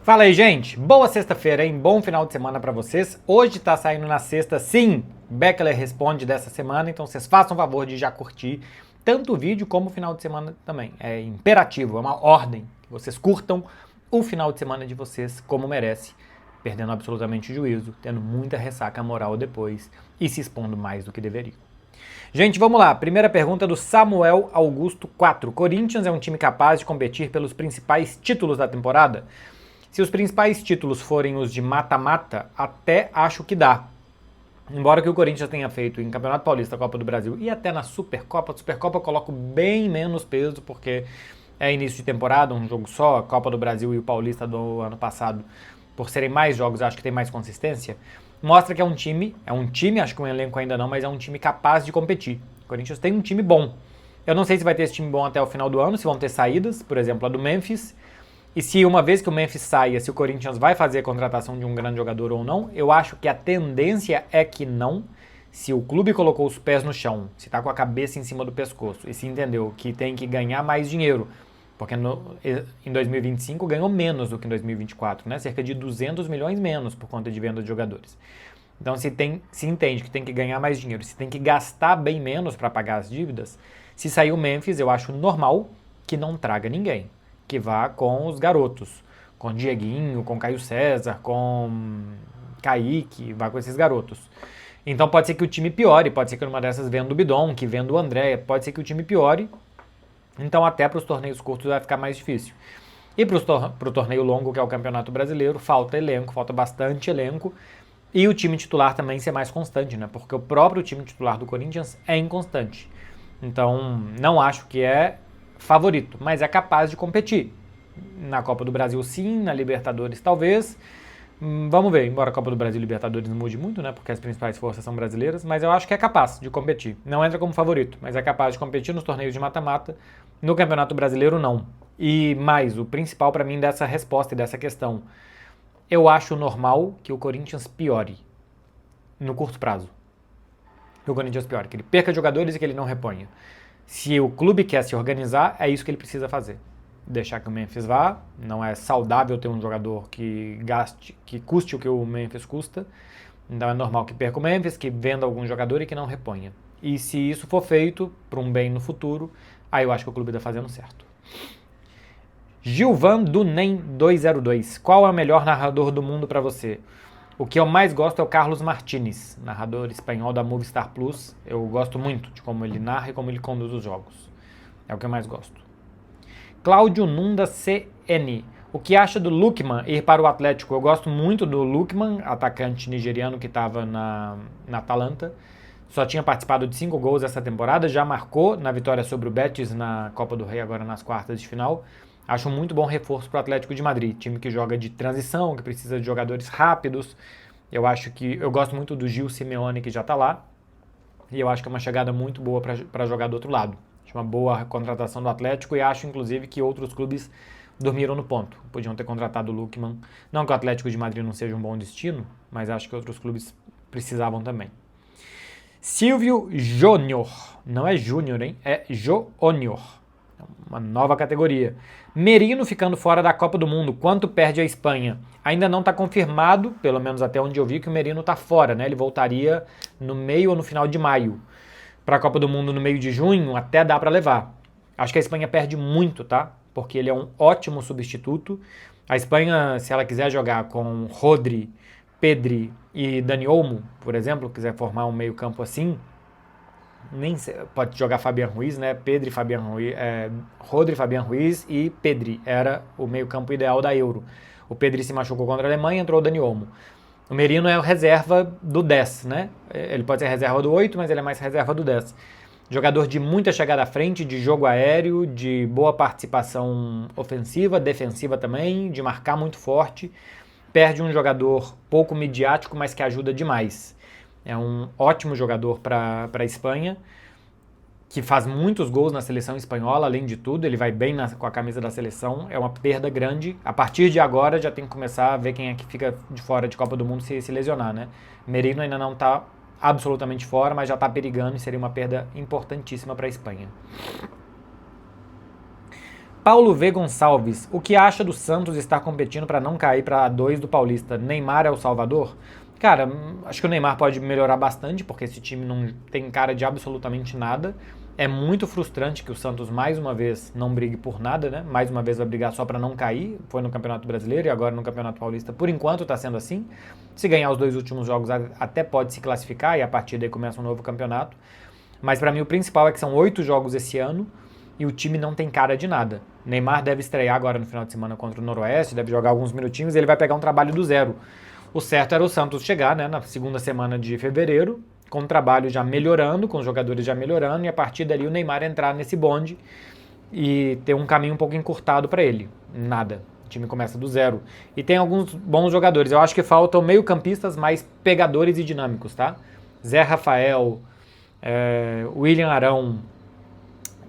Fala aí, gente. Boa sexta-feira, hein? Bom final de semana pra vocês. Hoje tá saindo na sexta, sim, Beckler Responde dessa semana, então vocês façam o favor de já curtir tanto o vídeo como o final de semana também. É imperativo, é uma ordem que vocês curtam o final de semana de vocês como merece, perdendo absolutamente o juízo, tendo muita ressaca moral depois e se expondo mais do que deveriam. Gente, vamos lá. Primeira pergunta do Samuel Augusto 4. Corinthians é um time capaz de competir pelos principais títulos da temporada? Se os principais títulos forem os de mata-mata, até acho que dá. Embora que o Corinthians tenha feito em Campeonato Paulista, Copa do Brasil e até na Supercopa eu coloco bem menos peso, porque é início de temporada, um jogo só, a Copa do Brasil e o Paulista do ano passado, por serem mais jogos, acho que tem mais consistência, mostra que é um time, acho que um elenco ainda não, mas é um time capaz de competir. O Corinthians tem um time bom. Eu não sei se vai ter esse time bom até o final do ano, se vão ter saídas, por exemplo, a do Memphis. E se uma vez que o Memphis saia, se o Corinthians vai fazer a contratação de um grande jogador ou não, eu acho que a tendência é que não. Se o clube colocou os pés no chão, se está com a cabeça em cima do pescoço e se entendeu que tem que ganhar mais dinheiro, porque em 2025 ganhou menos do que em 2024, né? Cerca de 200 milhões menos por conta de venda de jogadores. Então se entende que tem que ganhar mais dinheiro, se tem que gastar bem menos para pagar as dívidas, se sair o Memphis, eu acho normal que não traga ninguém. Que vá com os garotos, com Dieguinho, com Caio César, com Kaique, vá com esses garotos. Então pode ser que o time piore, pode ser que numa dessas venda o Bidon, que venda o André, pode ser que o time piore, então até para os torneios curtos vai ficar mais difícil. E para o torneio longo, que é o Campeonato Brasileiro, falta elenco, falta bastante elenco, e o time titular também ser mais constante, né? Porque o próprio time titular do Corinthians é inconstante. Então não acho que é favorito, mas é capaz de competir. Na Copa do Brasil sim, na Libertadores talvez. Vamos ver, embora a Copa do Brasil e Libertadores não mude muito, né, porque as principais forças são brasileiras, mas eu acho que é capaz de competir. Não entra como favorito, mas é capaz de competir nos torneios de mata-mata. No Campeonato Brasileiro não. E mais, o principal para mim dessa resposta e dessa questão, eu acho normal que o Corinthians piore no curto prazo. Que o Corinthians piore, que ele perca jogadores e que ele não reponha. Se o clube quer se organizar, é isso que ele precisa fazer. Deixar que o Memphis vá, não é saudável ter um jogador que custe o que o Memphis custa, então é normal que perca o Memphis, que venda algum jogador e que não reponha. E se isso for feito para um bem no futuro, aí eu acho que o clube está fazendo certo. Gilvan do NEM 202. Qual é o melhor narrador do mundo para você? O que eu mais gosto é o Carlos Martínez, narrador espanhol da Movistar Plus. Eu gosto muito de como ele narra e como ele conduz os jogos. É o que eu mais gosto. Cláudio Nunda CN. O que acha do Lookman ir para o Atlético? Eu gosto muito do Lookman, atacante nigeriano que estava na Atalanta. Só tinha participado de 5 gols essa temporada, já marcou na vitória sobre o Betis na Copa do Rei, agora nas quartas de final. Acho um muito bom reforço para o Atlético de Madrid, time que joga de transição, que precisa de jogadores rápidos. Eu gosto muito do Gil Simeone, que já está lá, e eu acho que é uma chegada muito boa para jogar do outro lado. Acho uma boa contratação do Atlético e acho inclusive que outros clubes dormiram no ponto. Podiam ter contratado o Lookman. Não que o Atlético de Madrid não seja um bom destino, mas acho que outros clubes precisavam também. Silvio Júnior, não é Júnior, hein? É Júnior. Uma nova categoria. Merino ficando fora da Copa do Mundo, quanto perde a Espanha? Ainda não está confirmado, pelo menos até onde eu vi, que o Merino está fora, né? Ele voltaria no meio ou no final de maio. Para a Copa do Mundo no meio de junho, até dá para levar. Acho que a Espanha perde muito, tá? Porque ele é um ótimo substituto. A Espanha, se ela quiser jogar com Rodri, Pedri e Dani Olmo, por exemplo, quiser formar um meio campo assim, pode jogar Fabián Ruiz, né? Rodri, Fabián Ruiz e Pedri era o meio-campo ideal da Euro. O Pedri se machucou contra a Alemanha, entrou o Dani Olmo. O Merino é o reserva do 10, né? Ele pode ser reserva do 8, mas ele é mais reserva do 10. Jogador de muita chegada à frente, de jogo aéreo, de boa participação ofensiva, defensiva também, de marcar muito forte. Perde um jogador pouco midiático, mas que ajuda demais. É um ótimo jogador para a Espanha, que faz muitos gols na seleção espanhola, além de tudo, ele vai bem com a camisa da seleção, é uma perda grande. A partir de agora já tem que começar a ver quem é que fica de fora de Copa do Mundo se lesionar, né? Merino ainda não está absolutamente fora, mas já está perigando e seria uma perda importantíssima para a Espanha. Paulo V. Gonçalves, o que acha do Santos estar competindo para não cair para A2 do Paulista? Neymar é o salvador? Cara, acho que o Neymar pode melhorar bastante, porque esse time não tem cara de absolutamente nada. É muito frustrante que o Santos, mais uma vez, não brigue por nada, né? Mais uma vez vai brigar só para não cair. Foi no Campeonato Brasileiro e agora no Campeonato Paulista. Por enquanto está sendo assim. Se ganhar os 2 últimos jogos, até pode se classificar e a partir daí começa um novo campeonato. Mas para mim o principal é que são 8 jogos esse ano e o time não tem cara de nada. Neymar deve estrear agora no final de semana contra o Noroeste, deve jogar alguns minutinhos e ele vai pegar um trabalho do zero. O certo era o Santos chegar, né, na segunda semana de fevereiro, com o trabalho já melhorando, com os jogadores já melhorando, e a partir dali o Neymar entrar nesse bonde e ter um caminho um pouco encurtado para ele. Nada. O time começa do zero. E tem alguns bons jogadores. Eu acho que faltam meio-campistas mais pegadores e dinâmicos, tá? Zé Rafael, William Arão,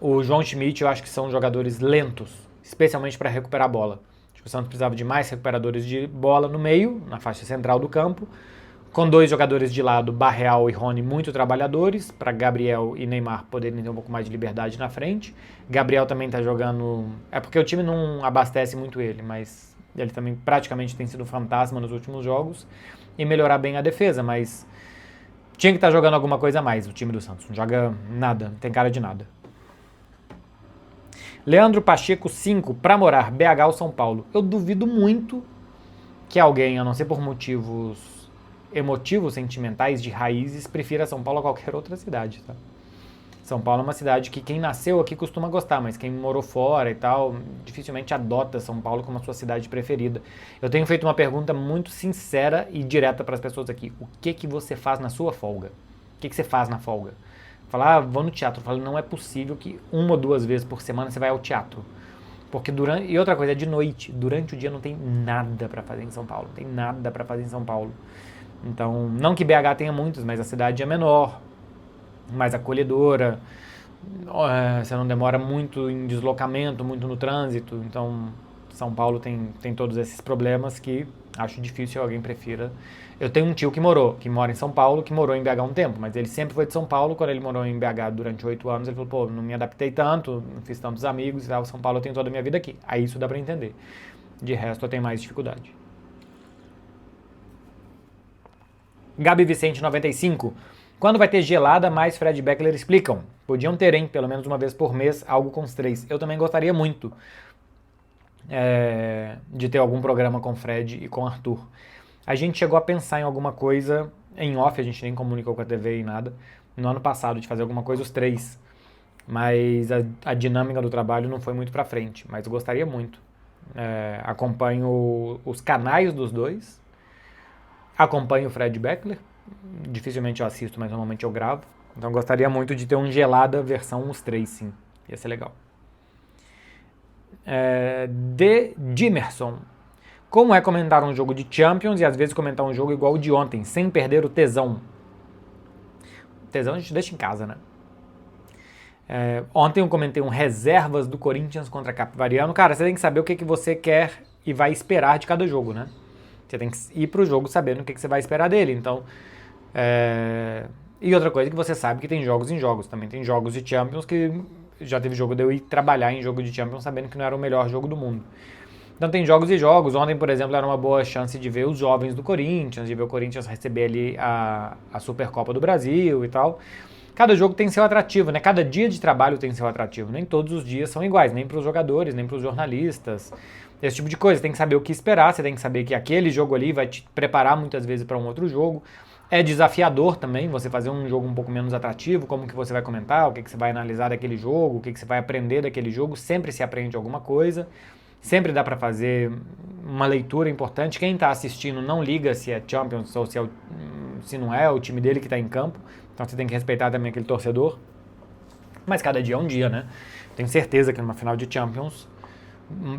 o João Schmidt, eu acho que são jogadores lentos, especialmente para recuperar a bola. Acho que o Santos precisava de mais recuperadores de bola no meio, na faixa central do campo, com 2 jogadores de lado, Barreal e Rony, muito trabalhadores, para Gabriel e Neymar poderem ter um pouco mais de liberdade na frente. Gabriel também está jogando... É porque o time não abastece muito ele, mas ele também praticamente tem sido fantasma nos últimos jogos. E melhorar bem a defesa, mas tinha que estar jogando alguma coisa a mais o time do Santos. Não joga nada, não tem cara de nada. Leandro Pacheco, 5, para morar, BH ou São Paulo. Eu duvido muito que alguém, a não ser por motivos emotivos, sentimentais, de raízes, prefira São Paulo a qualquer outra cidade, tá? São Paulo é uma cidade que quem nasceu aqui costuma gostar, mas quem morou fora e tal, dificilmente adota São Paulo como a sua cidade preferida. Eu tenho feito uma pergunta muito sincera e direta para as pessoas aqui. O que você faz na sua folga? O que você faz na folga? Falar, vou no teatro. Eu falo, não é possível que 1 ou 2 vezes por semana você vai ao teatro. Porque e outra coisa, é de noite. Durante o dia não tem nada para fazer em São Paulo. Não tem nada para fazer em São Paulo. Então, não que BH tenha muitos, mas a cidade é menor, mais acolhedora, você não demora muito em deslocamento, muito no trânsito. Então, São Paulo tem todos esses problemas que acho difícil alguém prefira. Eu tenho um tio que mora em São Paulo, que morou em BH há um tempo, mas ele sempre foi de São Paulo. Quando ele morou em BH durante 8 anos, ele falou, pô, não me adaptei tanto, não fiz tantos amigos e tal, São Paulo eu tenho toda a minha vida aqui. Aí isso dá pra entender. De resto, eu tenho mais dificuldade. Gabi Vicente, 95. Quando vai ter gelada, mais Fred Beckler explicam. Podiam ter, hein? Pelo menos uma vez por mês, algo com os 3. Eu também gostaria muito de ter algum programa com Fred e com Arthur. A gente chegou a pensar em alguma coisa em off, a gente nem comunicou com a TV e nada, no ano passado, de fazer alguma coisa os 3. Mas a dinâmica do trabalho não foi muito pra frente. Mas eu gostaria muito. Acompanho os canais dos 2. Acompanho o Fred Beckler, dificilmente eu assisto, mas normalmente eu gravo. Então gostaria muito de ter um gelada versão os 3, sim. Ia ser legal. De Dimerson. Como é comentar um jogo de Champions e às vezes comentar um jogo igual o de ontem, sem perder o tesão? O tesão a gente deixa em casa, né? Ontem eu comentei reservas do Corinthians contra Capivariano. Cara, você tem que saber o que você quer e vai esperar de cada jogo, né? Você tem que ir pro jogo sabendo o que você vai esperar dele. Então, e outra coisa que você sabe que tem jogos em jogos. Também tem jogos de Champions que já teve jogo de eu ir trabalhar em jogo de Champions sabendo que não era o melhor jogo do mundo. Então tem jogos e jogos. Ontem, por exemplo, era uma boa chance de ver os jovens do Corinthians, de ver o Corinthians receber ali a Supercopa do Brasil e tal. Cada jogo tem seu atrativo, né? Cada dia de trabalho tem seu atrativo. Nem todos os dias são iguais, nem para os jogadores, nem para os jornalistas. Esse tipo de coisa, você tem que saber o que esperar, você tem que saber que aquele jogo ali vai te preparar muitas vezes para um outro jogo. É desafiador também você fazer um jogo um pouco menos atrativo, como que você vai comentar, o que você vai analisar daquele jogo, o que você vai aprender daquele jogo, sempre se aprende alguma coisa, sempre dá para fazer uma leitura importante. Quem está assistindo não liga se é Champions ou se não é o time dele que está em campo, então você tem que respeitar também aquele torcedor. Mas cada dia é um dia, né? Tenho certeza que numa final de Champions,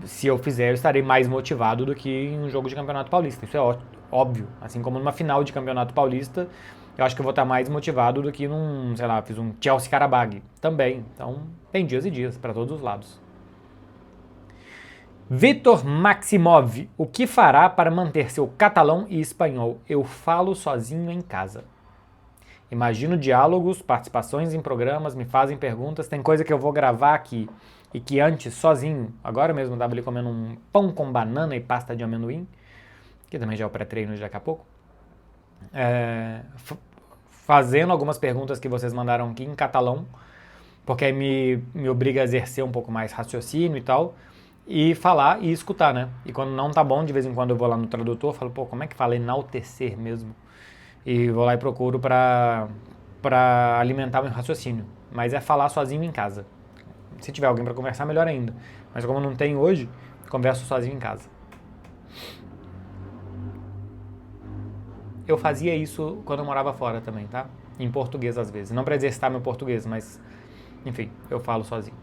se eu fizer, eu estarei mais motivado do que em um jogo de Campeonato Paulista. Isso é óbvio. Assim como numa final de Campeonato Paulista, eu acho que eu vou estar mais motivado do que fiz um Chelsea Karabag também. Então, tem dias e dias para todos os lados. Vitor Maximov, o que fará para manter seu catalão e espanhol? Eu falo sozinho em casa. Imagino diálogos, participações em programas, me fazem perguntas, tem coisa que eu vou gravar aqui e que antes, sozinho, agora mesmo estava ali comendo um pão com banana e pasta de amendoim, que também já é o pré-treino de daqui a pouco, fazendo algumas perguntas que vocês mandaram aqui em catalão, porque aí me obriga a exercer um pouco mais raciocínio e tal, e falar e escutar, né? E quando não tá bom, de vez em quando eu vou lá no tradutor, falo, pô, como é que fala enaltecer mesmo? E vou lá e procuro pra alimentar meu raciocínio. Mas é falar sozinho em casa. Se tiver alguém pra conversar, melhor ainda. Mas como não tem hoje, converso sozinho em casa. Eu fazia isso quando eu morava fora também, tá? Em português às vezes. Não pra exercitar meu português, mas enfim, eu falo sozinho.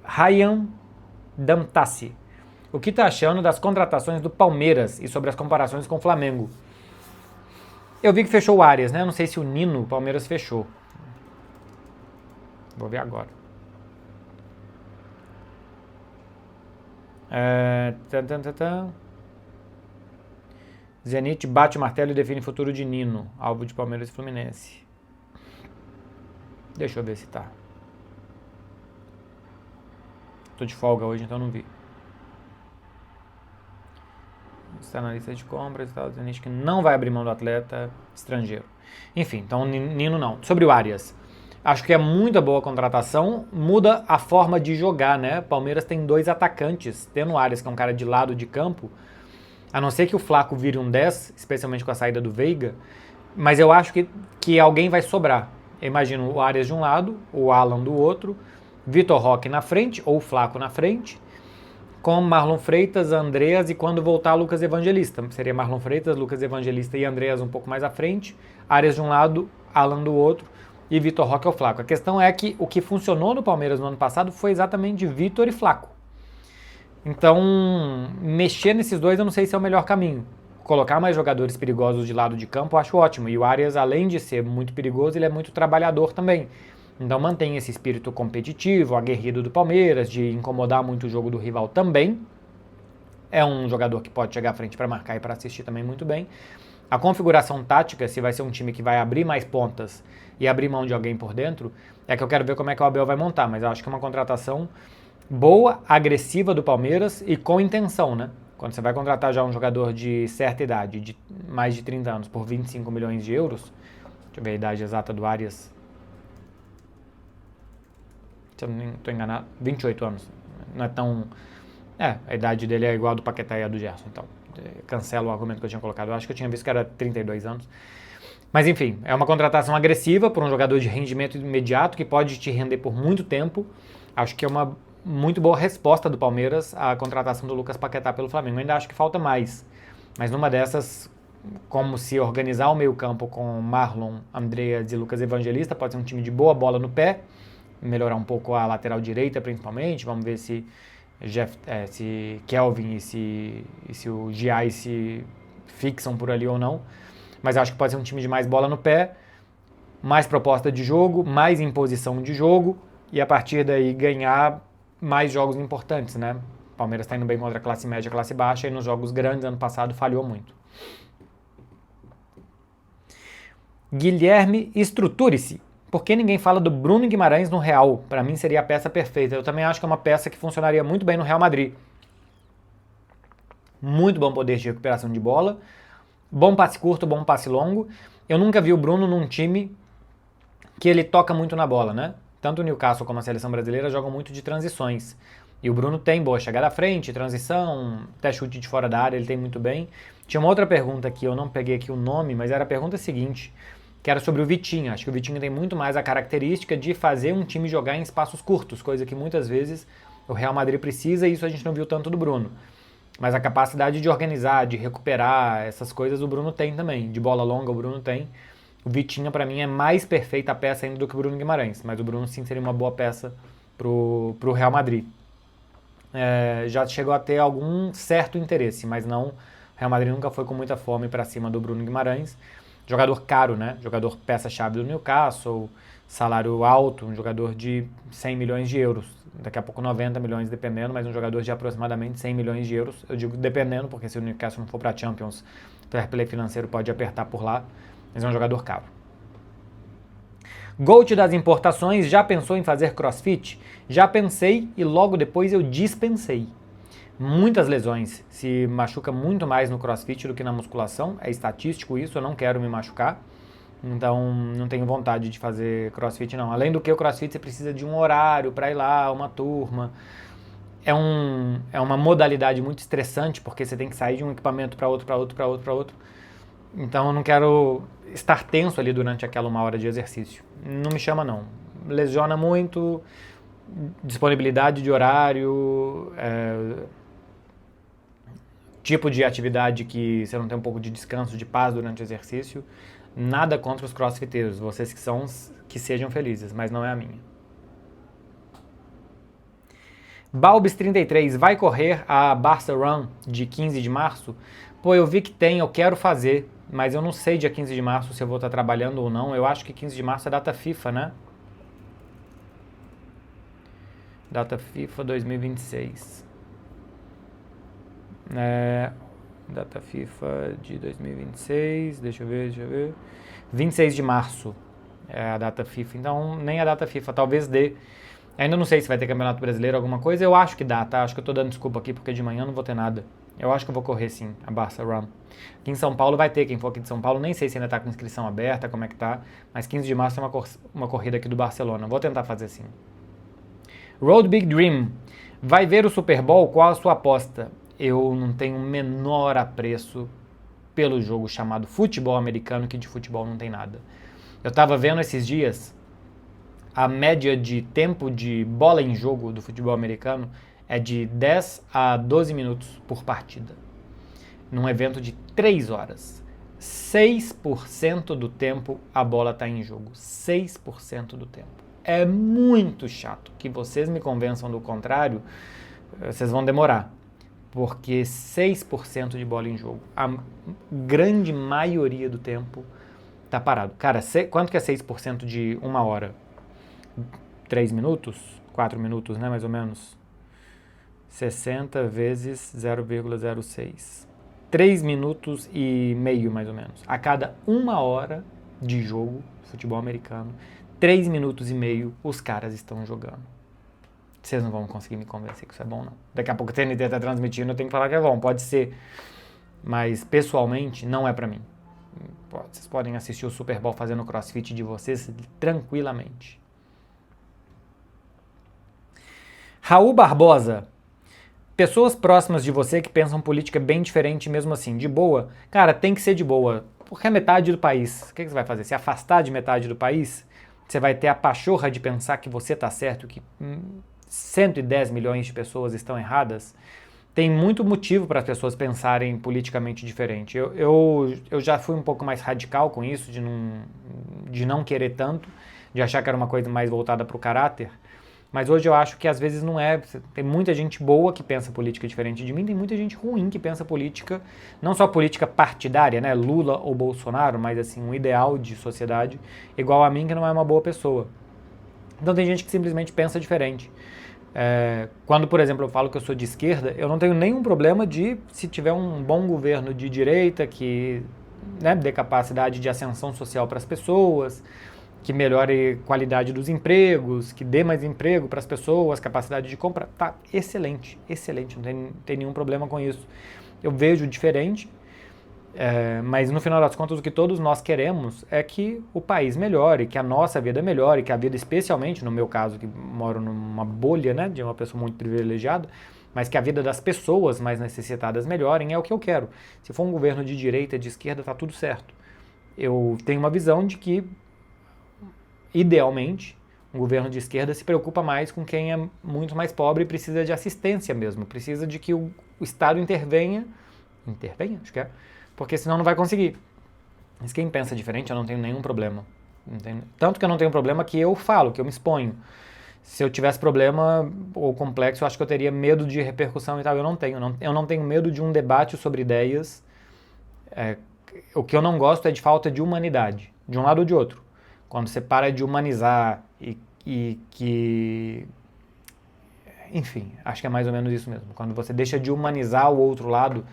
Ryan Damtassi. O que tá achando das contratações do Palmeiras e sobre as comparações com o Flamengo? Eu vi que fechou o Arias, né? Não sei se o Nino, o Palmeiras fechou. Vou ver agora. Zenit bate o martelo e define o futuro de Nino, alvo de Palmeiras e Fluminense. Deixa eu ver se tá. Tô de folga hoje, então não vi. Está na lista de compras e tal. Zenit que não vai abrir mão do atleta estrangeiro. Enfim, então Nino não. Sobre o Arias. Acho que é muita boa contratação, muda a forma de jogar, né? Palmeiras tem 2 atacantes, tendo o Arias, que é um cara de lado de campo, a não ser que o Flaco vire um 10, especialmente com a saída do Veiga, mas eu acho que alguém vai sobrar. Eu imagino o Arias de um lado, o Alan do outro, Vitor Roque na frente, ou o Flaco na frente, com Marlon Freitas, Andreas e quando voltar Lucas Evangelista. Seria Marlon Freitas, Lucas Evangelista e Andreas um pouco mais à frente, Arias de um lado, Alan do outro, e Vitor Roque é o Flaco. A questão é que o que funcionou no Palmeiras no ano passado foi exatamente Vitor e Flaco. Então, mexer nesses dois eu não sei se é o melhor caminho. Colocar mais jogadores perigosos de lado de campo eu acho ótimo. E o Arias, além de ser muito perigoso, ele é muito trabalhador também. Então mantém esse espírito competitivo, aguerrido do Palmeiras, de incomodar muito o jogo do rival também. É um jogador que pode chegar à frente para marcar e para assistir também muito bem. A configuração tática, se vai ser um time que vai abrir mais pontas e abrir mão de alguém por dentro, é que eu quero ver como é que o Abel vai montar, mas eu acho que é uma contratação boa, agressiva do Palmeiras e com intenção, né? Quando você vai contratar já um jogador de certa idade, de mais de 30 anos, por 25 milhões de euros, deixa eu ver a idade exata do Arias, se eu não estou enganado, 28 anos, não é tão... a idade dele é igual a do Paquetá e a do Gerson, então cancela o argumento que eu tinha colocado. Eu acho que eu tinha visto que era 32 anos. Mas enfim, é uma contratação agressiva por um jogador de rendimento imediato que pode te render por muito tempo. Acho que é uma muito boa resposta do Palmeiras à contratação do Lucas Paquetá pelo Flamengo. Eu ainda acho que falta mais. Mas numa dessas, como se organizar o meio-campo com Marlon, Andreas e Lucas Evangelista, pode ser um time de boa bola no pé, melhorar um pouco a lateral direita principalmente. Vamos ver se Kelvin e se o Giai se fixam por ali ou não. Mas acho que pode ser um time de mais bola no pé, mais proposta de jogo, mais imposição de jogo e a partir daí ganhar mais jogos importantes, né? O Palmeiras está indo bem contra a classe média e a classe baixa e nos jogos grandes ano passado falhou muito. Guilherme, estruture-se. Por que ninguém fala do Bruno Guimarães no Real? Para mim seria a peça perfeita. Eu também acho que é uma peça que funcionaria muito bem no Real Madrid. Muito bom poder de recuperação de bola, bom passe curto, bom passe longo. Eu nunca vi o Bruno num time que ele toca muito na bola, né? Tanto o Newcastle como a seleção brasileira jogam muito de transições. E o Bruno tem boa chegada à frente, transição, até chute de fora da área, ele tem muito bem. Tinha uma outra pergunta aqui, eu não peguei aqui o nome, mas era a pergunta seguinte, que era sobre o Vitinho. Acho que o Vitinho tem muito mais a característica de fazer um time jogar em espaços curtos, coisa que muitas vezes o Real Madrid precisa e isso a gente não viu tanto do Bruno. Mas a capacidade de organizar, de recuperar, essas coisas o Bruno tem também. De bola longa o Bruno tem. O Vitinho, para mim, é mais perfeita a peça ainda do que o Bruno Guimarães. Mas o Bruno, sim, seria uma boa peça pro Real Madrid. Já chegou a ter algum certo interesse, mas não... O Real Madrid nunca foi com muita fome para cima do Bruno Guimarães. Jogador caro, né? Jogador peça-chave do Newcastle, salário alto, um jogador de 100 milhões de euros. Daqui a pouco 90 milhões dependendo, mas um jogador de aproximadamente 100 milhões de euros. Eu digo dependendo, porque se o Newcastle não for para a Champions, o fair play financeiro pode apertar por lá, mas é um jogador caro. Gold das importações, já pensou em fazer crossfit? Já pensei e logo depois eu dispensei. Muitas lesões, se machuca muito mais no crossfit do que na musculação, é estatístico isso, eu não quero me machucar, então não tenho vontade de fazer crossfit não. Além do que o crossfit você precisa de um horário para ir lá, uma turma, é uma modalidade muito estressante, porque você tem que sair de um equipamento para outro, para outro, para outro, para outro, então eu não quero estar tenso ali durante aquela 1 hora de exercício, não me chama não, lesiona muito, disponibilidade de horário, tipo de atividade que você não tem um pouco de descanso, de paz durante o exercício. Nada contra os crossfiteiros, vocês que sejam felizes, mas não é a minha. Balbis33, vai correr a Barça Run de 15 de março? Pô, eu vi que tem, eu quero fazer, mas eu não sei dia 15 de março se eu vou estar trabalhando ou não. Eu acho que 15 de março é data FIFA, né? Data FIFA 2026. Data FIFA de 2026, deixa eu ver. 26 de março é a data FIFA, então nem a data FIFA, talvez dê. Ainda não sei se vai ter Campeonato Brasileiro, alguma coisa, eu acho que dá, tá? Acho que eu tô dando desculpa aqui porque de manhã não vou ter nada. Eu acho que eu vou correr sim, a Barça Run. Aqui em São Paulo vai ter, quem for aqui de São Paulo, nem sei se ainda tá com inscrição aberta, como é que tá, mas 15 de março é uma corrida aqui do Barcelona, vou tentar fazer sim. Road Big Dream, vai ver o Super Bowl? Qual a sua aposta? Eu não tenho o menor apreço pelo jogo chamado futebol americano, que de futebol não tem nada. Eu tava vendo esses dias, a média de tempo de bola em jogo do futebol americano é de 10 a 12 minutos por partida. Num evento de 3 horas. 6% do tempo a bola está em jogo. 6% do tempo. É muito chato. Que vocês me convençam do contrário, vocês vão demorar. Porque 6% de bola em jogo. A grande maioria do tempo tá parado. Cara, quanto que é 6% de 1 hora? 3 minutos? 4 minutos, né, mais ou menos? 60 vezes 0,06. 3 minutos e meio, mais ou menos. A cada 1 hora de jogo, futebol americano, 3 minutos e meio os caras estão jogando. Vocês não vão conseguir me convencer que isso é bom, não. Daqui a pouco o TNT tá transmitindo, eu tenho que falar que é bom. Pode ser, mas pessoalmente não é pra mim. Vocês podem assistir o Super Bowl fazendo o crossfit de vocês tranquilamente. Raul Barbosa. Pessoas próximas de você que pensam política bem diferente mesmo assim, de boa. Cara, tem que ser de boa, porque é metade do país. O que você vai fazer? Se afastar de metade do país? Você vai ter a pachorra de pensar que você tá certo, que 110 milhões de pessoas estão erradas? Tem muito motivo para as pessoas pensarem politicamente diferente. Eu já fui um pouco mais radical com isso, de não querer tanto, de achar que era uma coisa mais voltada para o caráter. Mas hoje eu acho que às vezes não é. Tem muita gente boa que pensa política diferente de mim, tem muita gente ruim que pensa política, não só política partidária, né, Lula ou Bolsonaro, mas assim, um ideal de sociedade igual a mim, que não é uma boa pessoa. Então tem gente que simplesmente pensa diferente. Quando, por exemplo, eu falo que eu sou de esquerda, eu não tenho nenhum problema de, se tiver um bom governo de direita que, né, dê capacidade de ascensão social para as pessoas, que melhore a qualidade dos empregos, que dê mais emprego para as pessoas, capacidade de compra, tá excelente, excelente, não tem nenhum problema com isso. Eu vejo diferente, mas no final das contas o que todos nós queremos é que o país melhore, que a nossa vida melhore, que a vida, especialmente no meu caso, que moro numa bolha, né, de uma pessoa muito privilegiada, mas que a vida das pessoas mais necessitadas melhorem, é o que eu quero. Se for um governo de direita, de esquerda, tá tudo certo. Eu tenho uma visão de que, idealmente, um governo de esquerda se preocupa mais com quem é muito mais pobre e precisa de assistência mesmo, precisa de que o Estado intervenha, acho que é, porque senão não vai conseguir. Mas quem pensa diferente, eu não tenho nenhum problema. Tanto que eu não tenho problema que eu falo, que eu me exponho. Se eu tivesse problema ou complexo, eu acho que eu teria medo de repercussão e tal. Eu não tenho. Eu não tenho medo de um debate sobre ideias. O que eu não gosto é de falta de humanidade, de um lado ou de outro. Quando você para de humanizar e que... Enfim, acho que é mais ou menos isso mesmo. Quando você deixa de humanizar o outro lado,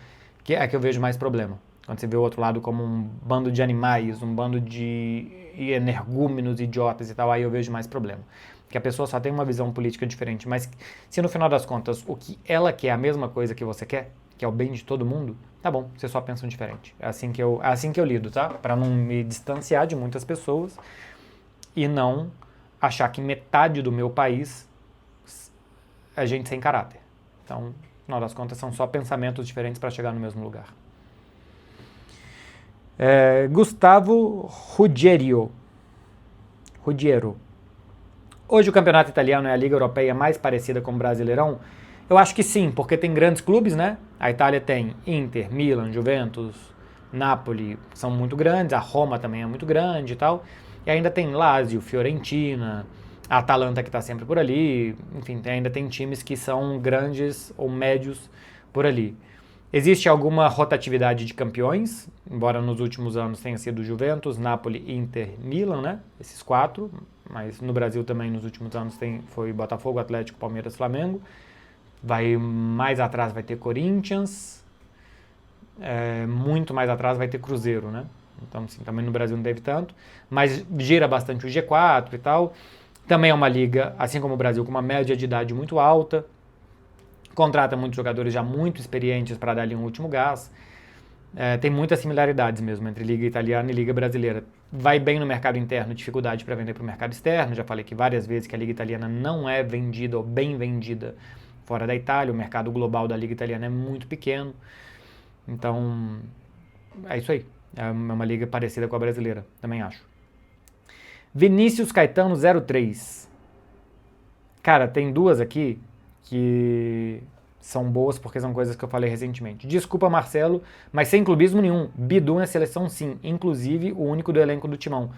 que é que eu vejo mais problema. Quando você vê o outro lado como um bando de animais, um bando de energúmenos, idiotas e tal, aí eu vejo mais problema. Que a pessoa só tem uma visão política diferente, mas se no final das contas o que ela quer é a mesma coisa que você quer, que é o bem de todo mundo, tá bom, vocês só pensam diferente. É assim que eu lido, tá? Pra não me distanciar de muitas pessoas e não achar que metade do meu país é gente sem caráter. Então, no final das contas, são só pensamentos diferentes para chegar no mesmo lugar. Gustavo Ruggiero. Hoje o campeonato italiano é a liga europeia mais parecida com o Brasileirão? Eu acho que sim, porque tem grandes clubes, né? A Itália tem Inter, Milan, Juventus, Napoli, são muito grandes, a Roma também é muito grande e tal. E ainda tem Lazio, Fiorentina, a Atalanta que está sempre por ali, enfim, ainda tem times que são grandes ou médios por ali. Existe alguma rotatividade de campeões, embora nos últimos anos tenha sido Juventus, Napoli, Inter, Milan, né? Esses 4, mas no Brasil também nos últimos anos foi Botafogo, Atlético, Palmeiras, Flamengo. Mais atrás vai ter Corinthians, muito mais atrás vai ter Cruzeiro, né? Então, assim, também no Brasil não teve tanto, mas gira bastante o G4 e tal. Também é uma liga, assim como o Brasil, com uma média de idade muito alta. Contrata muitos jogadores já muito experientes para dar ali um último gás. Tem muitas similaridades mesmo entre liga italiana e liga brasileira. Vai bem no mercado interno, dificuldade para vender para o mercado externo. Já falei aqui várias vezes que a liga italiana não é vendida ou bem vendida fora da Itália. O mercado global da liga italiana é muito pequeno. Então, é isso aí. É uma liga parecida com a brasileira, também acho. Vinícius Caetano 03. Cara, tem duas aqui que são boas porque são coisas que eu falei recentemente. Desculpa, Marcelo, mas sem clubismo nenhum. Bidu na seleção, sim. Inclusive, o único do elenco do Timão.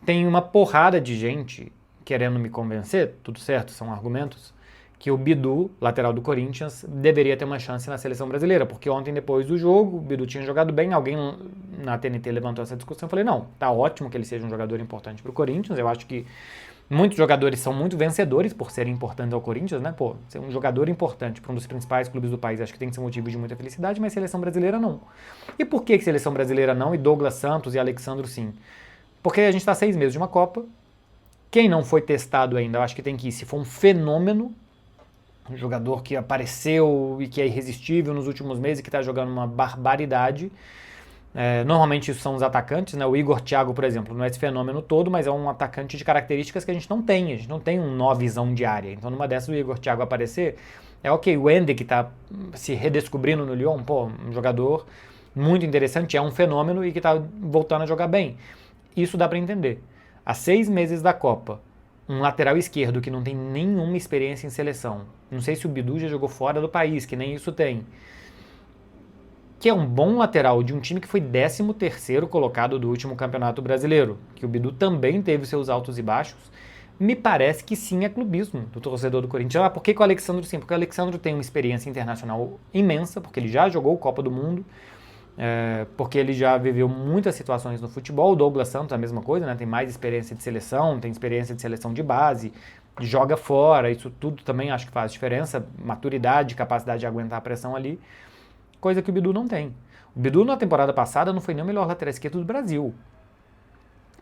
Tem uma porrada de gente querendo me convencer, tudo certo, são argumentos, que o Bidu, lateral do Corinthians, deveria ter uma chance na seleção brasileira, porque ontem, depois do jogo, o Bidu tinha jogado bem, alguém na TNT levantou essa discussão, eu falei, não, tá ótimo que ele seja um jogador importante pro Corinthians, eu acho que muitos jogadores são muito vencedores por serem importantes ao Corinthians, né? Pô, ser um jogador importante para um dos principais clubes do país, acho que tem que ser motivo de muita felicidade, mas seleção brasileira não. E por que seleção brasileira não e Douglas Santos e Alexandro sim? Porque a gente está 6 meses de uma Copa, quem não foi testado ainda, eu acho que tem que ir, se for um fenômeno, um jogador que apareceu e que é irresistível nos últimos meses e que está jogando uma barbaridade. Normalmente isso são os atacantes, né? O Igor Thiago, por exemplo, não é esse fenômeno todo, mas é um atacante de características que a gente não tem. A gente não tem um novizão de área. Então, numa dessas, o Igor Thiago aparecer, ok. O Ender, que está se redescobrindo no Lyon, pô, um jogador muito interessante, é um fenômeno e que está voltando a jogar bem. Isso dá para entender. Há 6 meses da Copa, um lateral esquerdo que não tem nenhuma experiência em seleção. Não sei se o Bidu já jogou fora do país, que nem isso tem. Que é um bom lateral de um time que foi 13º colocado do último Campeonato Brasileiro, que o Bidu também teve seus altos e baixos. Me parece que sim é clubismo do torcedor do Corinthians. Por que o Alexandro sim? Porque o Alexandro tem uma experiência internacional imensa, porque ele já jogou Copa do Mundo, porque ele já viveu muitas situações no futebol. O Douglas Santos a mesma coisa, né? Tem mais experiência de seleção, tem experiência de seleção de base, joga fora, isso tudo também acho que faz diferença, maturidade, capacidade de aguentar a pressão ali, coisa que o Bidu não tem. O Bidu na temporada passada não foi nem o melhor lateral esquerdo do Brasil.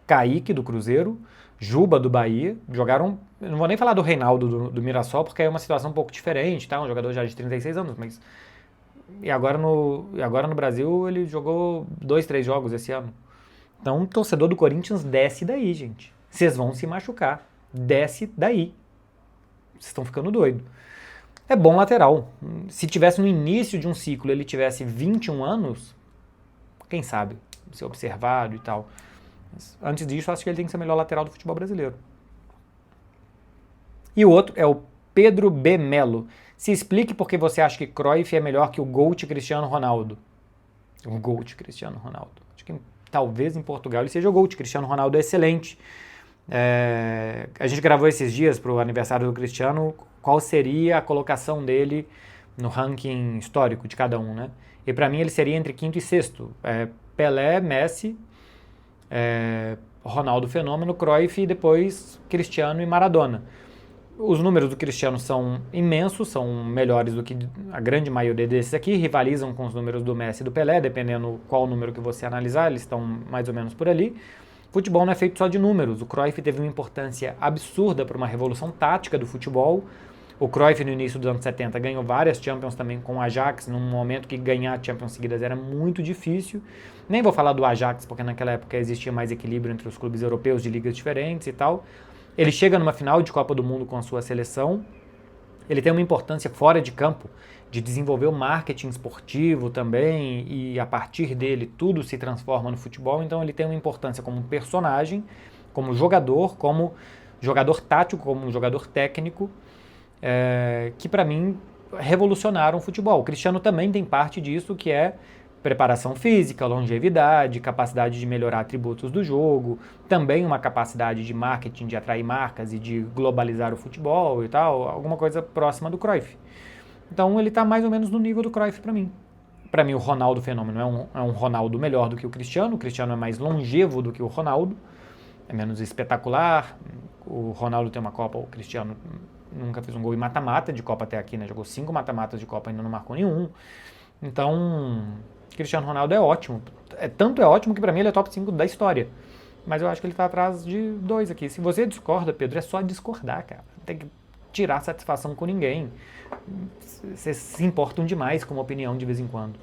Kaique do Cruzeiro, Juba do Bahia, jogaram, eu não vou nem falar do Reinaldo do Mirassol, porque é uma situação um pouco diferente, tá? Um jogador já de 36 anos, mas e agora no Brasil ele jogou 2, 3 jogos esse ano. Então o torcedor do Corinthians desce daí, gente. Vocês vão se machucar. Desce daí. Vocês estão ficando doidos. É bom lateral. Se tivesse no início de um ciclo, ele tivesse 21 anos, quem sabe, ser observado e tal. Mas antes disso, acho que ele tem que ser o melhor lateral do futebol brasileiro. E o outro é o Pedro B. Melo. Se explique por que você acha que Cruyff é melhor que o GOAT Cristiano Ronaldo. O GOAT Cristiano Ronaldo. Acho que talvez em Portugal ele seja o GOAT. Cristiano Ronaldo é excelente. A gente gravou esses dias para o aniversário do Cristiano qual seria a colocação dele no ranking histórico de cada um, né? E para mim ele seria entre 5º e 6º. Pelé, Messi, Ronaldo Fenômeno, Cruyff e depois Cristiano e Maradona. Os números do Cristiano são imensos, são melhores do que a grande maioria desses aqui, rivalizam com os números do Messi e do Pelé, dependendo qual número que você analisar, eles estão mais ou menos por ali. Futebol não é feito só de números, o Cruyff teve uma importância absurda para uma revolução tática do futebol. O Cruyff no início dos anos 70 ganhou várias Champions também com o Ajax, num momento que ganhar Champions seguidas era muito difícil. Nem vou falar do Ajax, porque naquela época existia mais equilíbrio entre os clubes europeus de ligas diferentes e tal. Ele chega numa final de Copa do Mundo com a sua seleção. Ele tem uma importância fora de campo, de desenvolver o marketing esportivo também, e a partir dele tudo se transforma no futebol. Então ele tem uma importância como personagem, como jogador tático, como jogador técnico, que para mim revolucionaram o futebol. O Cristiano também tem parte disso, que é preparação física, longevidade, capacidade de melhorar atributos do jogo, também uma capacidade de marketing, de atrair marcas e de globalizar o futebol e tal, alguma coisa próxima do Cruyff. Então ele está mais ou menos no nível do Cruyff para mim. Para mim o Ronaldo Fenômeno é um Ronaldo melhor do que o Cristiano é mais longevo do que o Ronaldo, é menos espetacular. O Ronaldo tem uma Copa, o Cristiano nunca fez um gol em mata-mata de Copa até aqui, né? Jogou 5 mata-matas de Copa e ainda não marcou nenhum. Então, Cristiano Ronaldo é ótimo. Tanto é ótimo que para mim ele é top 5 da história. Mas eu acho que ele tá atrás de 2 aqui. Se você discorda, Pedro, é só discordar, cara. Não tem que tirar satisfação com ninguém. Vocês se importam demais com uma opinião de vez em quando.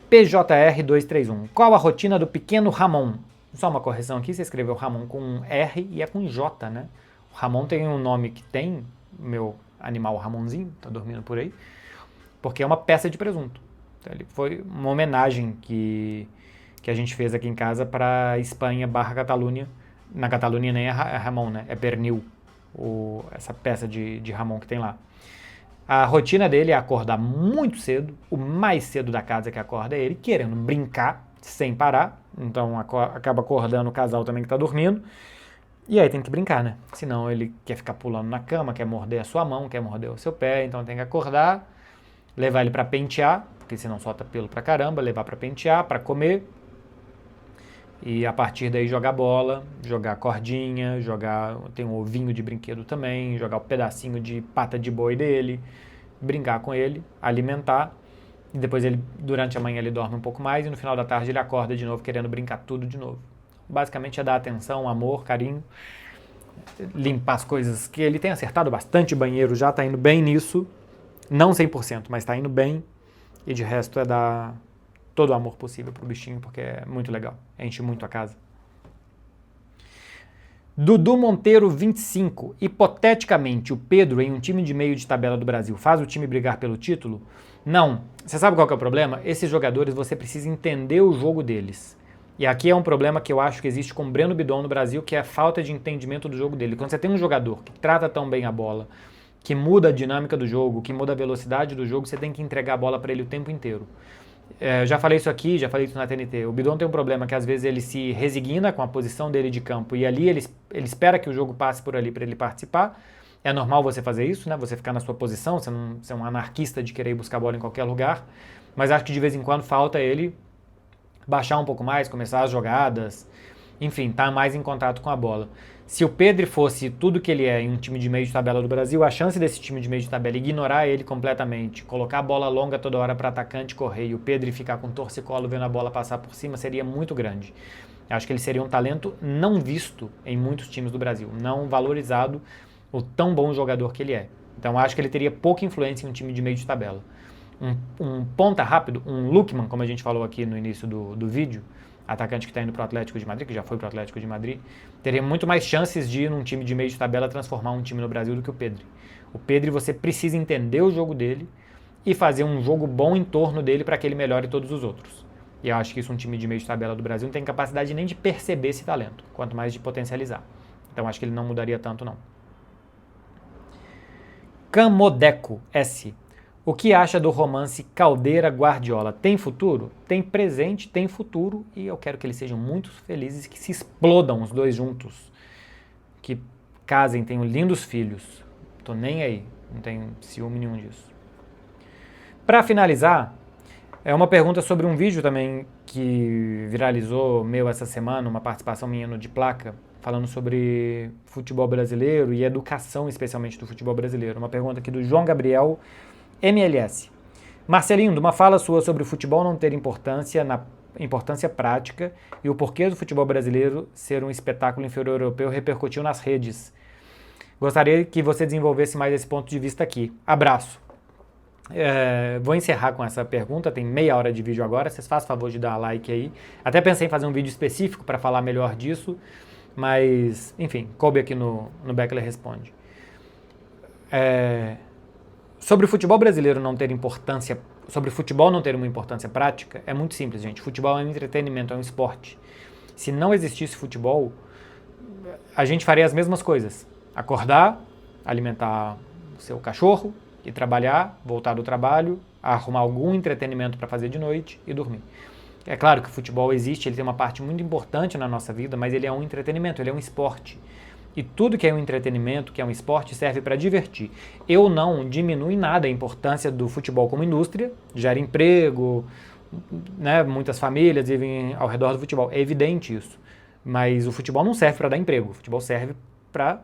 PJR231. Qual a rotina do pequeno Ramon? Só uma correção aqui, você escreveu Ramon com R e é com J, né? O Ramon tem um nome que tem, meu animal Ramonzinho, tá dormindo por aí, porque é uma peça de presunto. Ele foi uma homenagem que a gente fez aqui em casa para Espanha / Catalunha. Na Catalunha nem é Ramon, né? É pernil, essa peça de Ramon que tem lá. A rotina dele é acordar muito cedo, o mais cedo da casa que acorda é ele, querendo brincar sem parar. Então acaba acordando o casal também que está dormindo. E aí tem que brincar, né? Senão ele quer ficar pulando na cama, quer morder a sua mão, quer morder o seu pé. Então tem que acordar, levar ele para pentear, porque senão solta pelo pra caramba, levar para pentear, para comer. E a partir daí jogar bola, jogar cordinha, tem um ovinho de brinquedo também, jogar o pedacinho de pata de boi dele, brincar com ele, alimentar. E depois durante a manhã ele dorme um pouco mais e no final da tarde ele acorda de novo querendo brincar tudo de novo. Basicamente é dar atenção, amor, carinho, limpar as coisas, que ele tem acertado bastante banheiro, já tá indo bem nisso, não 100%, mas tá indo bem. E de resto é dar todo o amor possível pro bichinho, porque é muito legal, enche muito a casa. Dudu Monteiro, 25. Hipoteticamente, o Pedro, em um time de meio de tabela do Brasil, faz o time brigar pelo título? Não. Você sabe qual que é o problema? Esses jogadores, você precisa entender o jogo deles. E aqui é um problema que eu acho que existe com o Breno Bidon no Brasil, que é a falta de entendimento do jogo dele. Quando você tem um jogador que trata tão bem a bola, que muda a dinâmica do jogo, que muda a velocidade do jogo, você tem que entregar a bola para ele o tempo inteiro. Já falei isso aqui, já falei isso na TNT. O Bidon tem um problema que às vezes ele se resigna com a posição dele de campo e ali ele espera que o jogo passe por ali para ele participar. É normal você fazer isso, né? Você ficar na sua posição, você é um anarquista de querer ir buscar a bola em qualquer lugar. Mas acho que de vez em quando falta ele baixar um pouco mais, começar as jogadas, enfim, estar mais em contato com a bola. Se o Pedro fosse tudo que ele é em um time de meio de tabela do Brasil, a chance desse time de meio de tabela ignorar ele completamente, colocar a bola longa toda hora para atacante correr e o Pedro ficar com torcicolo vendo a bola passar por cima seria muito grande. Acho que ele seria um talento não visto em muitos times do Brasil, não valorizado o tão bom jogador que ele é. Então acho que ele teria pouca influência em um time de meio de tabela. Um ponta rápido, um Lookman, como a gente falou aqui no início do vídeo, atacante que está indo para o Atlético de Madrid, que já foi para o Atlético de Madrid, teria muito mais chances de ir num time de meio de tabela transformar um time no Brasil do que o Pedro. O Pedro, você precisa entender o jogo dele e fazer um jogo bom em torno dele para que ele melhore todos os outros. E eu acho que isso um time de meio de tabela do Brasil não tem capacidade nem de perceber esse talento, quanto mais de potencializar. Então acho que ele não mudaria tanto não. Camodeco S. O que acha do romance Caldeira-Guardiola? Tem futuro? Tem presente, tem futuro e eu quero que eles sejam muito felizes, que se explodam os dois juntos, que casem, tenham lindos filhos. Tô nem aí, não tenho ciúme nenhum disso. Para finalizar, é uma pergunta sobre um vídeo também que viralizou meu essa semana, uma participação minha no De Placa, falando sobre futebol brasileiro e educação, especialmente do futebol brasileiro. Uma pergunta aqui do João Gabriel MLS. Marcelinho, uma fala sua sobre o futebol não ter importância prática e o porquê do futebol brasileiro ser um espetáculo inferior europeu repercutiu nas redes. Gostaria que você desenvolvesse mais esse ponto de vista aqui. Abraço. Vou encerrar com essa pergunta, tem meia hora de vídeo agora, vocês fazem favor de dar like aí. Até pensei em fazer um vídeo específico para falar melhor disso, mas, enfim, coube aqui no Beckler Responde. Sobre o futebol brasileiro não ter importância, sobre o futebol não ter uma importância prática, é muito simples, gente. Futebol é um entretenimento, é um esporte. Se não existisse futebol, a gente faria as mesmas coisas. Acordar, alimentar o seu cachorro, ir trabalhar, voltar do trabalho, arrumar algum entretenimento para fazer de noite e dormir. É claro que o futebol existe, ele tem uma parte muito importante na nossa vida, mas ele é um entretenimento, ele é um esporte. E tudo que é um entretenimento, que é um esporte, serve para divertir. Eu não diminuo em nada a importância do futebol como indústria, gera emprego, né, muitas famílias vivem ao redor do futebol, é evidente isso. Mas o futebol não serve para dar emprego, o futebol serve para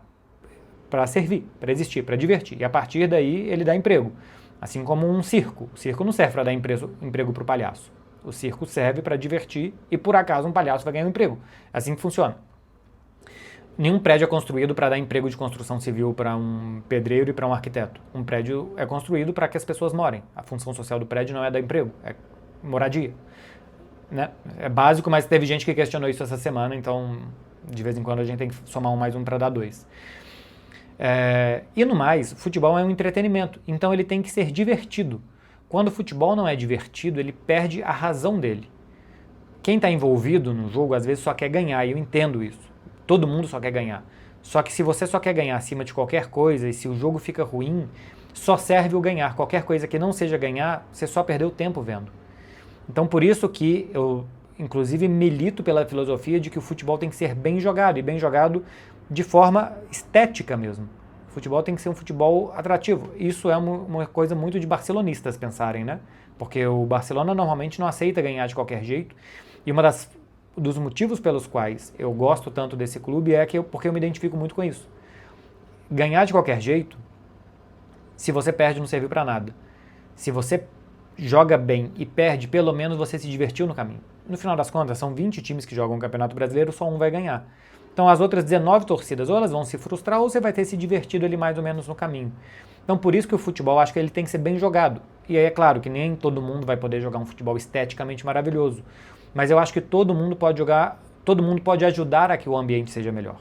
servir, para existir, para divertir. E a partir daí ele dá emprego. Assim como um circo. O circo não serve para dar emprego para o palhaço. O circo serve para divertir e por acaso um palhaço vai ganhar um emprego. É assim que funciona. Nenhum prédio é construído para dar emprego de construção civil para um pedreiro e para um arquiteto. Um prédio é construído para que as pessoas morem. A função social do prédio não é dar emprego, é moradia. Né? É básico, mas teve gente que questionou isso essa semana, então de vez em quando a gente tem que somar mais um para dar dois. E no mais, futebol é um entretenimento, então ele tem que ser divertido. Quando o futebol não é divertido, ele perde a razão dele. Quem está envolvido no jogo às vezes só quer ganhar, e eu entendo isso. Todo mundo só quer ganhar. Só que se você só quer ganhar acima de qualquer coisa e se o jogo fica ruim, só serve o ganhar. Qualquer coisa que não seja ganhar, você só perdeu tempo vendo. Então por isso que eu, inclusive, milito pela filosofia de que o futebol tem que ser bem jogado, e bem jogado de forma estética mesmo. O futebol tem que ser um futebol atrativo. Isso é uma coisa muito de barcelonistas pensarem, né? Porque o Barcelona normalmente não aceita ganhar de qualquer jeito. E dos motivos pelos quais eu gosto tanto desse clube é porque eu me identifico muito com isso. Ganhar de qualquer jeito, se você perde, não serviu para nada. Se você joga bem e perde, pelo menos você se divertiu no caminho. No final das contas, são 20 times que jogam o Campeonato Brasileiro, só um vai ganhar. Então as outras 19 torcidas ou elas vão se frustrar ou você vai ter se divertido ali mais ou menos no caminho. Então por isso que o futebol, acho que ele tem que ser bem jogado. E aí é claro que nem todo mundo vai poder jogar um futebol esteticamente maravilhoso. Mas eu acho que todo mundo pode ajudar a que o ambiente seja melhor.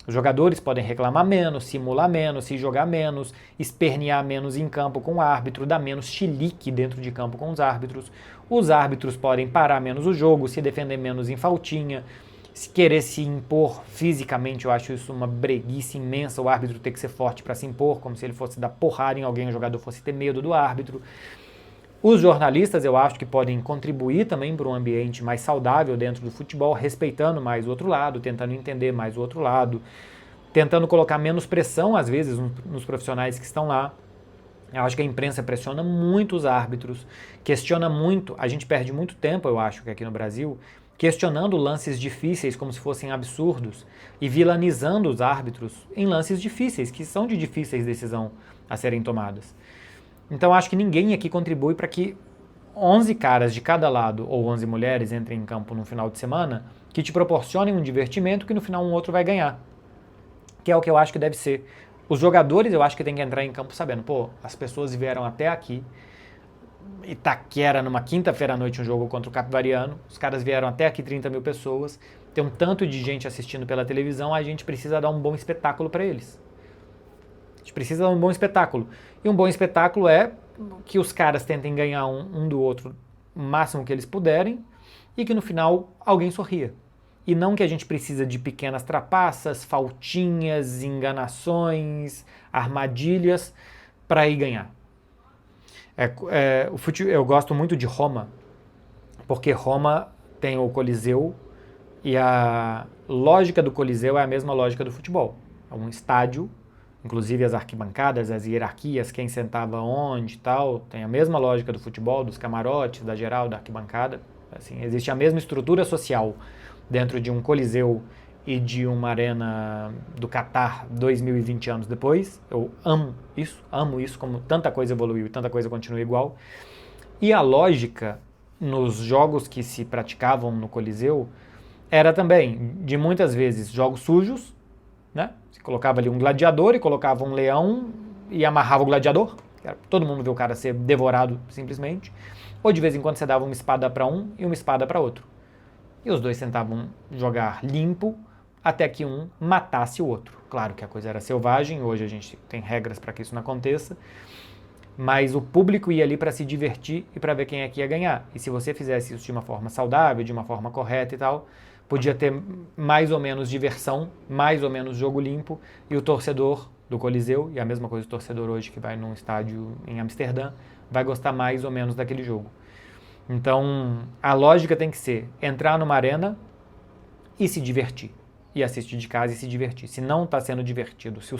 Os jogadores podem reclamar menos, simular menos, se jogar menos, espernear menos em campo com o árbitro, dar menos chilique dentro de campo com os árbitros. Os árbitros podem parar menos o jogo, se defender menos em faltinha, se querer se impor fisicamente. Eu acho isso uma breguice imensa, o árbitro ter que ser forte para se impor, como se ele fosse dar porrada em alguém, o jogador fosse ter medo do árbitro. Os jornalistas, eu acho que podem contribuir também para um ambiente mais saudável dentro do futebol, respeitando mais o outro lado, tentando entender mais o outro lado, tentando colocar menos pressão, às vezes, nos profissionais que estão lá. Eu acho que a imprensa pressiona muito os árbitros, questiona muito, a gente perde muito tempo, eu acho que aqui no Brasil, questionando lances difíceis como se fossem absurdos e vilanizando os árbitros em lances difíceis, que são de difíceis decisão a serem tomadas. Então acho que ninguém aqui contribui para que 11 caras de cada lado ou 11 mulheres entrem em campo no final de semana que te proporcionem um divertimento que no final um outro vai ganhar. Que é o que eu acho que deve ser. Os jogadores eu acho que tem que entrar em campo sabendo, pô, as pessoas vieram até aqui, Itaquera numa quinta-feira à noite um jogo contra o Capivariano, os caras vieram até aqui 30 mil pessoas, tem um tanto de gente assistindo pela televisão, a gente precisa dar um bom espetáculo para eles. A gente precisa dar um bom espetáculo. E um bom espetáculo é que os caras tentem ganhar um do outro o máximo que eles puderem e que no final alguém sorria. E não que a gente precisa de pequenas trapaças, faltinhas, enganações, armadilhas para ir ganhar. Eu gosto muito de Roma, porque Roma tem o Coliseu e a lógica do Coliseu é a mesma lógica do futebol. É um estádio, inclusive as arquibancadas, as hierarquias, quem sentava onde e tal, tem a mesma lógica do futebol, dos camarotes, da geral, da arquibancada. Assim, existe a mesma estrutura social dentro de um Coliseu e de uma arena do Catar 2020 anos depois. Eu amo isso, como tanta coisa evoluiu e tanta coisa continua igual. E a lógica nos jogos que se praticavam no Coliseu era também, de muitas vezes, jogos sujos, né? Você colocava ali um gladiador e colocava um leão e amarrava o gladiador. Todo mundo vê o cara ser devorado simplesmente. Ou de vez em quando você dava uma espada para um e uma espada para outro. E os dois tentavam jogar limpo até que um matasse o outro. Claro que a coisa era selvagem, hoje a gente tem regras para que isso não aconteça, mas o público ia ali para se divertir e para ver quem é que ia ganhar. E se você fizesse isso de uma forma saudável, de uma forma correta e tal, podia ter mais ou menos diversão, mais ou menos jogo limpo, e o torcedor do Coliseu, e a mesma coisa o torcedor hoje que vai num estádio em Amsterdã, vai gostar mais ou menos daquele jogo. Então, a lógica tem que ser entrar numa arena e se divertir. E assistir de casa e se divertir. Se não está sendo divertido, se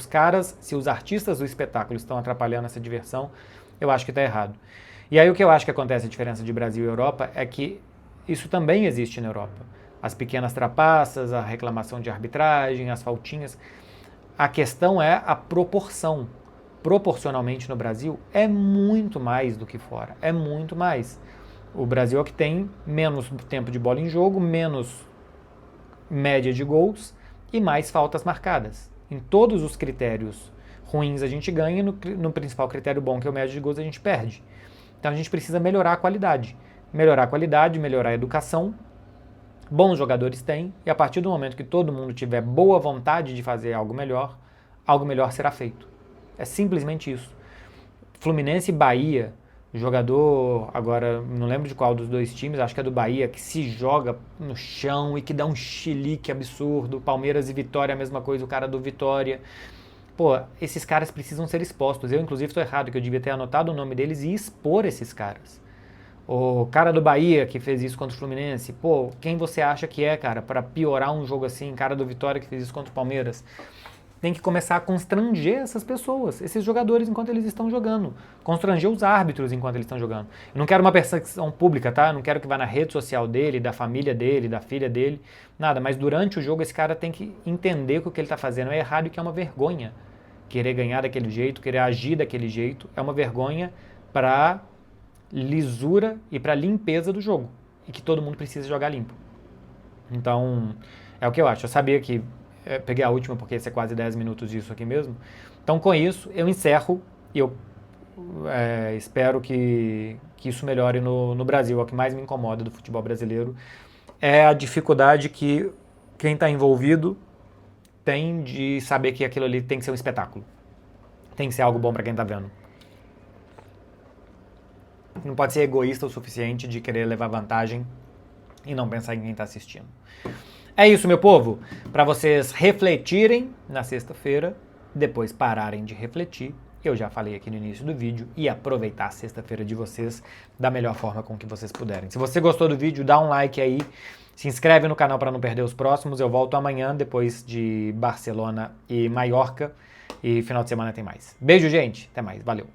os artistas do espetáculo estão atrapalhando essa diversão, eu acho que está errado. E aí o que eu acho que acontece, a diferença de Brasil e Europa, é que isso também existe na Europa. As pequenas trapaças, a reclamação de arbitragem, as faltinhas. A questão é a proporção. Proporcionalmente no Brasil é muito mais do que fora. É muito mais. O Brasil é o que tem menos tempo de bola em jogo, menos média de gols e mais faltas marcadas. Em todos os critérios ruins a gente ganha, no principal critério bom, que é o média de gols, a gente perde. Então a gente precisa melhorar a qualidade. Melhorar a qualidade, melhorar a educação. Bons jogadores têm, e a partir do momento que todo mundo tiver boa vontade de fazer algo melhor será feito. É simplesmente isso. Fluminense e Bahia, jogador, agora não lembro de qual dos dois times, acho que é do Bahia, que se joga no chão e que dá um chilique absurdo. Palmeiras e Vitória, a mesma coisa, o cara do Vitória. Pô, esses caras precisam ser expostos. Eu, inclusive, estou errado, que eu devia ter anotado o nome deles e expor esses caras. O cara do Bahia que fez isso contra o Fluminense, pô, quem você acha que é, cara, para piorar um jogo assim? Cara do Vitória que fez isso contra o Palmeiras. Tem que começar a constranger essas pessoas, esses jogadores enquanto eles estão jogando. Constranger os árbitros enquanto eles estão jogando. Eu não quero uma perseguição pública, tá? Eu não quero que vá na rede social dele, da família dele, da filha dele, nada. Mas durante o jogo esse cara tem que entender que o que ele está fazendo é errado e que é uma vergonha. Querer ganhar daquele jeito, querer agir daquele jeito, é uma vergonha para lisura e para limpeza do jogo. E que todo mundo precisa jogar limpo. Então, é o que eu acho. Eu sabia que peguei a última porque esse é quase 10 minutos disso aqui mesmo. Então, com isso, eu encerro e eu espero que isso melhore no Brasil. O que mais me incomoda do futebol brasileiro é a dificuldade que quem está envolvido tem de saber que aquilo ali tem que ser um espetáculo. Tem que ser algo bom para quem está vendo. Não pode ser egoísta o suficiente de querer levar vantagem e não pensar em quem está assistindo. É isso, meu povo. Para vocês refletirem na sexta-feira, depois pararem de refletir, eu já falei aqui no início do vídeo, e aproveitar a sexta-feira de vocês da melhor forma com que vocês puderem. Se você gostou do vídeo, dá um like aí, se inscreve no canal para não perder os próximos. Eu volto amanhã, depois de Barcelona e Maiorca, e final de semana tem mais. Beijo, gente. Até mais. Valeu.